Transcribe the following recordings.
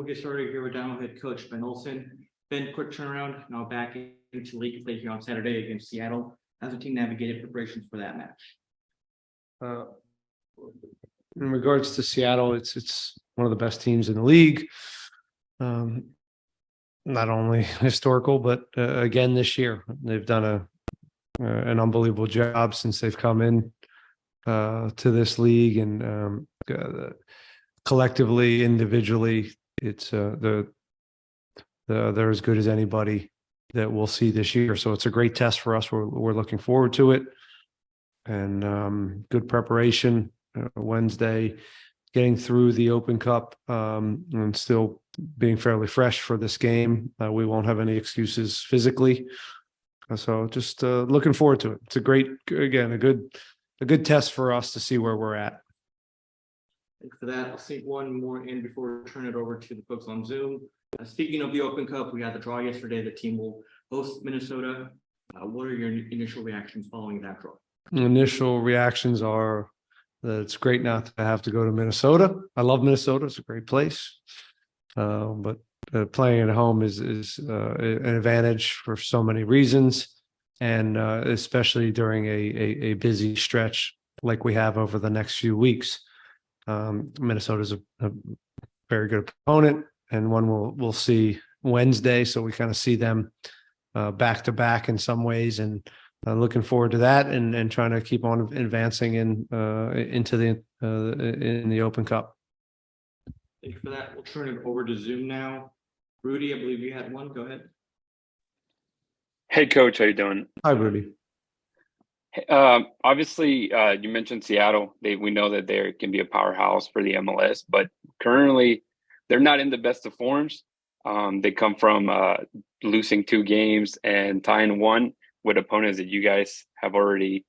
we'll get started here with Dynamo head coach Ben Olsen. Ben, quick turnaround, now back into league play here on Saturday against Seattle. How's the team navigated preparations for that match? In regards to Seattle, it's one of the best teams in the league. Not only historical, but again this year they've done an unbelievable job since they've come in to this league, and collectively, individually, it's they're as good as anybody that we'll see this year. So it's a great test for us. We're looking forward to it, and good preparation. Wednesday, getting through the Open Cup, and still being fairly fresh for this game. We won't have any excuses physically. So just looking forward to it. It's a good test for us to see where we're at. Thanks for that. I'll sneak one more in before we turn it over to the folks on Zoom. Speaking of the Open Cup, we had the draw yesterday. The team will host Minnesota. What are your initial reactions following that draw? Initial reactions are that it's great not to have to go to Minnesota. I love Minnesota. It's a great place. But playing at home is an advantage for so many reasons, and especially during a busy stretch like we have over the next few weeks. Minnesota is a very good opponent, and one we'll see Wednesday. So we kind of see them back to back in some ways, and looking forward to that, and trying to keep on advancing into the Open Cup. Thank you for that. We'll turn it over to Zoom now. Rudy, I believe you had one. Go ahead. Hey, Coach, how you doing? Hi, Rudy. Obviously, you mentioned Seattle. We know that they can be a powerhouse for the MLS, but currently they're not in the best of forms. They come from losing 2 games and tying 1 with opponents that you guys have already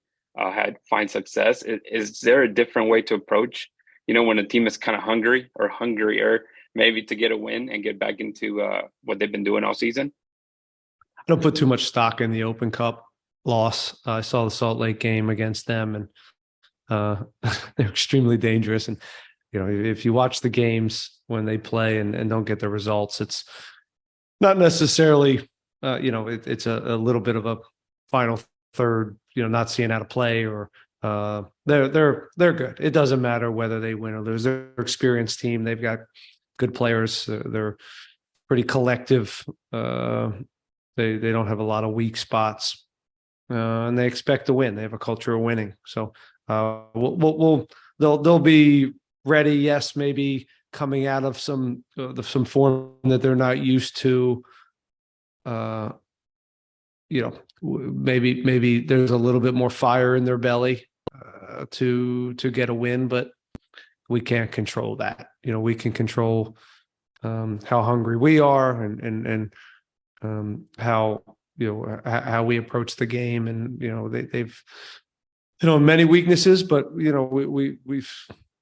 find success. Is there a different way to approach, when a team is kind of hungry or hungrier, maybe to get a win and get back into what they've been doing all season? I don't put too much stock in the Open Cup loss. I saw the Salt Lake game against them, and they're extremely dangerous. And, if you watch the games when they play and don't get the results, it's not necessarily, it's a little bit of a final third, not seeing how to play, or they're good. It doesn't matter whether they win or lose. They're an experienced team. They've got good players. They're pretty collective. They don't have a lot of weak spots, and they expect to win. They have a culture of winning. So they'll be ready. Yes, maybe coming out of some form that they're not used to. Maybe there's a little bit more fire in their belly to get a win, but we can't control that. We can control how hungry we are, and how we approach the game. And they've many weaknesses, but we've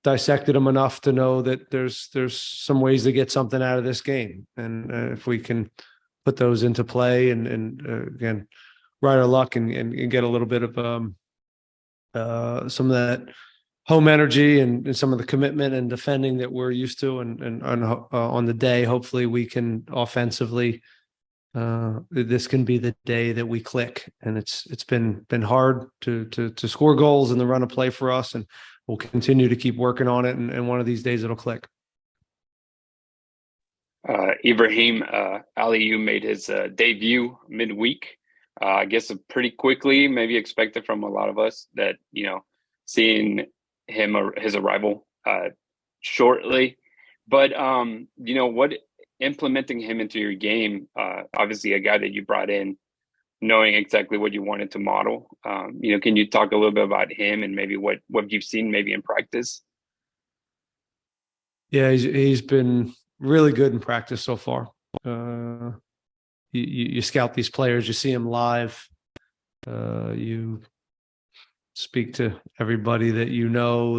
dissected them enough to know that there's some ways to get something out of this game, and if we can put those into play, and again, ride our luck and get a little bit of some of that home energy and some of the commitment and defending that we're used to, and on the day, hopefully we can offensively. This can be the day that we click, and it's been hard to score goals in the run of play for us, and we'll continue to keep working on it, and one of these days it'll click. Ibrahim Aliyu made his debut midweek. I guess pretty quickly, maybe expected from a lot of us that, seeing him or his arrival shortly. But, what implementing him into your game, obviously a guy that you brought in, knowing exactly what you wanted to model. Can you talk a little bit about him and maybe what you've seen maybe in practice? Yeah, he's been really good in practice so far. You scout these players, you see them live, you speak to everybody that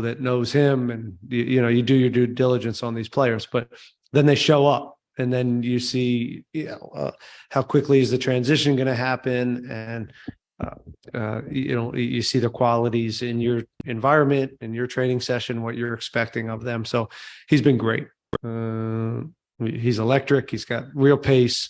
that knows him, and you do your due diligence on these players, but then they show up, and then you see how quickly is the transition going to happen, and you see the qualities in your environment, in your training session, what you're expecting of them. So he's been great. He's electric. He's got real pace.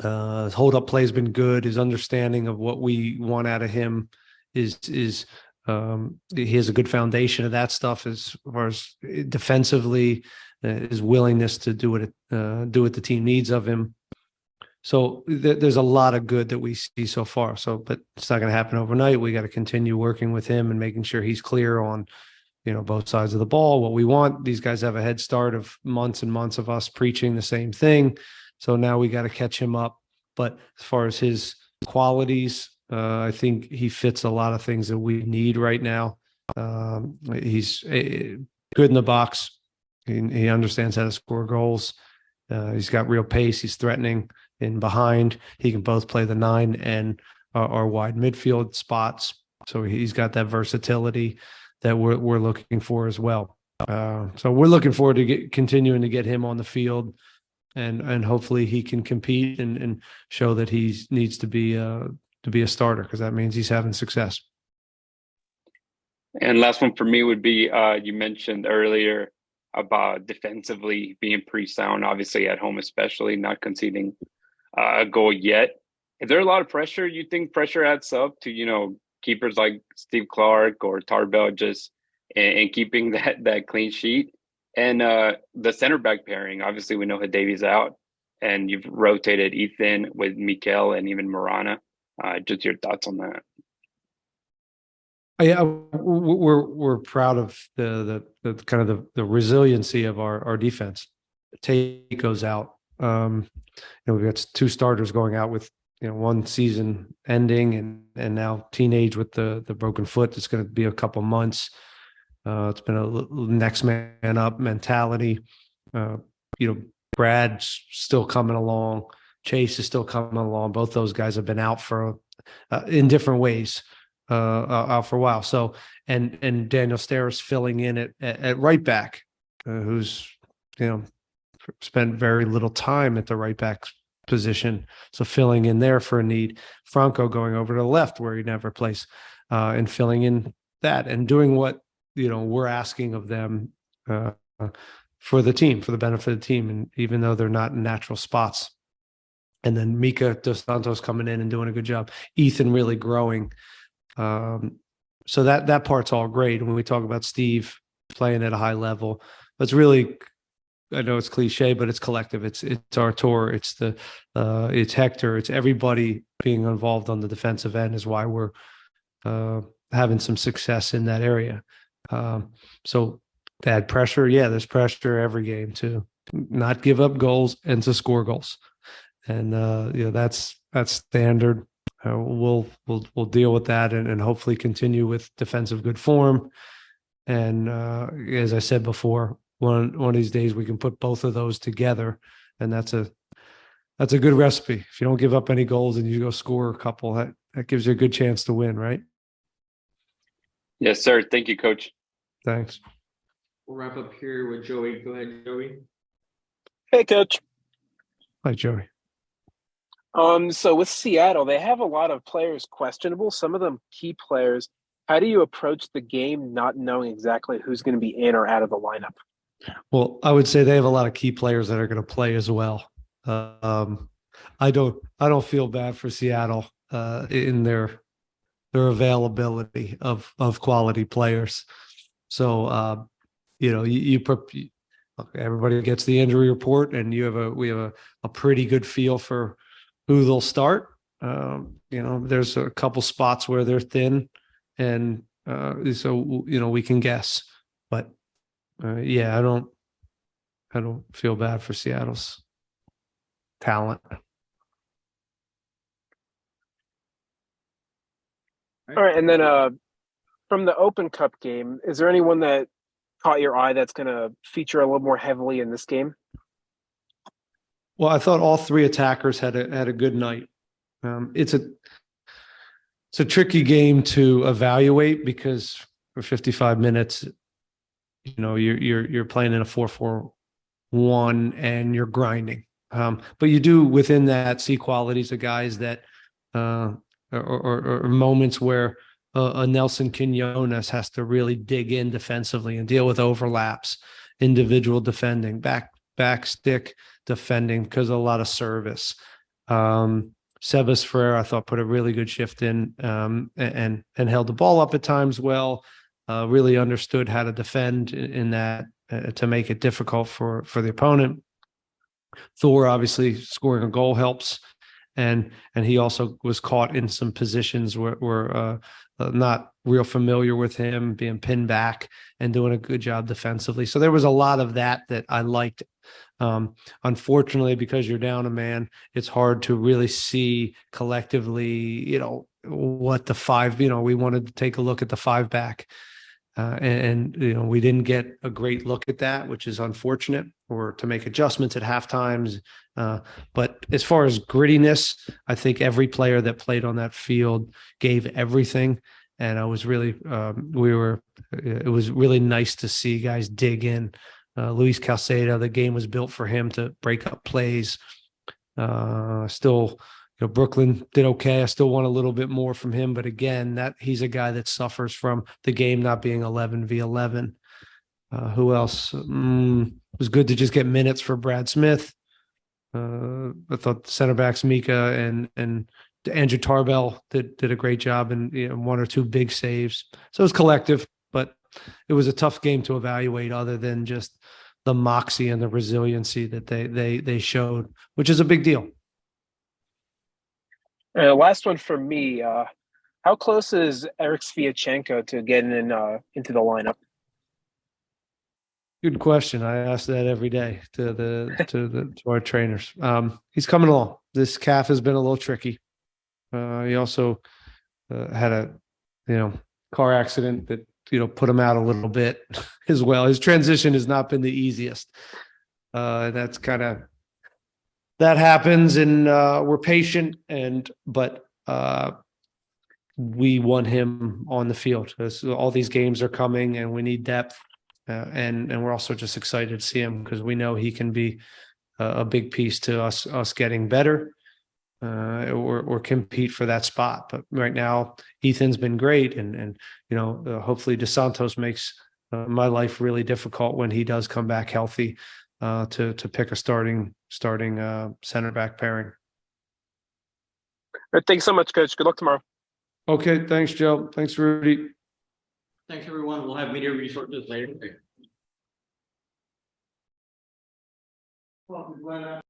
His hold up play has been good. His understanding of what we want out of him is he has a good foundation of that stuff as far as defensively, his willingness to do what the team needs of him. So there's a lot of good that we see so far. So, but it's not going to happen overnight. We got to continue working with him and making sure he's clear on, both sides of the ball, what we want. These guys have a head start of months and months of us preaching the same thing. So now we got to catch him up. But as far as his qualities, I think he fits a lot of things that we need right now. He's good in the box. He understands how to score goals. He's got real pace. He's threatening in behind. He can both play the 9 and our wide midfield spots. So he's got that versatility that we're looking for as well. So we're looking forward to continuing to get him on the field, and hopefully he can compete and show that he needs to be a starter, because that means he's having success. And last one for me would be, you mentioned earlier about defensively being pretty sound, obviously at home, especially not conceding a goal yet. Is there a lot of pressure? You think pressure adds up to, keepers like Steve Clark or Tarbell just and keeping that clean sheet? And the center back pairing, obviously we know Hadavi's out, and you've rotated Ethan with Mikel and even Marana. Just your thoughts on that. Yeah, we're proud of the kind of the resiliency of our defense. Tate goes out. We've got 2 starters going out with one season ending, and now teenage with the broken foot. It's going to be a couple months. It's been a next man up mentality. Brad's still coming along. Chase is still coming along. Both those guys have been out for in different ways. Out for a while. So, and Daniel Steris filling in at right back, who's, spent very little time at the right back position. So filling in there for a need. Franco going over to the left where he never plays, and filling in that and doing what, we're asking of them, for the team, for the benefit of the team. And even though they're not in natural spots. And then Mika Dos Santos coming in and doing a good job. Ethan really growing. So that part's all great. When we talk about Steve playing at a high level, it's really, I know it's cliche, but it's collective. It's Artur, it's Hector, it's everybody being involved on the defensive end is why we're having some success in that area. So to add pressure, there's pressure every game to not give up goals and to score goals, and that's standard. We'll deal with that and hopefully continue with defensive good form. And as I said before, one of these days we can put both of those together, and that's a good recipe. If you don't give up any goals and you go score a couple, that gives you a good chance to win, right? Yes, sir. Thank you, Coach. Thanks. We'll wrap up here with Joey. Go ahead, Joey. Hey, Coach. Hi, Joey. So with Seattle, they have a lot of players questionable, some of them key players. How do you approach the game not knowing exactly who's going to be in or out of the lineup? Well, I would say they have a lot of key players that are going to play as well. I don't feel bad for Seattle in their availability of quality players. So everybody gets the injury report, and we have a pretty good feel for who they'll start. There's a couple spots where they're thin, and so we can guess. But I don't feel bad for Seattle's talent. All right, and then from the Open Cup game, is there anyone that caught your eye that's going to feature a little more heavily in this game? Well, I thought all 3 attackers had a good night. It's a tricky game to evaluate because for 55 minutes, you're playing in a 4-4-1 and you're grinding. But you do within that see qualities of guys that or moments where a Nelson Quinones has to really dig in defensively and deal with overlaps, individual defending, back back stick defending because of a lot of service. Sebas Ferrer, I thought, put a really good shift in and held the ball up at times well. Really understood how to defend in that to make it difficult for the opponent. Thor obviously scoring a goal helps, and he also was caught in some positions where not real familiar with him, being pinned back and doing a good job defensively. So there was a lot of that I liked. Unfortunately, because you're down a man, it's hard to really see collectively, what the five, we wanted to take a look at the five back. And we didn't get a great look at that, which is unfortunate, or to make adjustments at half times. But as far as grittiness, I think every player that played on that field gave everything. And I was really, it was really nice to see guys dig in. Luis Calcedo, the game was built for him to break up plays. Still, Brooklyn did okay. I still want a little bit more from him, but again, he's a guy that suffers from the game not being 11v11. Who else? It was good to just get minutes for Brad Smith. I thought center backs Mika and Andrew Tarbell did a great job and one or two big saves. So it was collective, but it was a tough game to evaluate other than just the moxie and the resiliency that they showed, which is a big deal. Last one for me. How close is Eric Sviatchenko to getting into the lineup? Good question. I ask that every day to our trainers. He's coming along. This calf has been a little tricky. He also had a car accident that put him out a little bit as well. His transition has not been the easiest. That's that happens, and we're patient, but we want him on the field. All these games are coming, and we need depth, and we're also just excited to see him because we know he can be a big piece to us getting better, or compete for that spot. But right now, Ethan's been great, and hopefully DeSantos makes my life really difficult when he does come back healthy. To pick a starting center back pairing. All right, thanks so much, Coach. Good luck tomorrow. Okay, thanks, Joe. Thanks, Rudy. Thanks, everyone. We'll have media resources later. Well,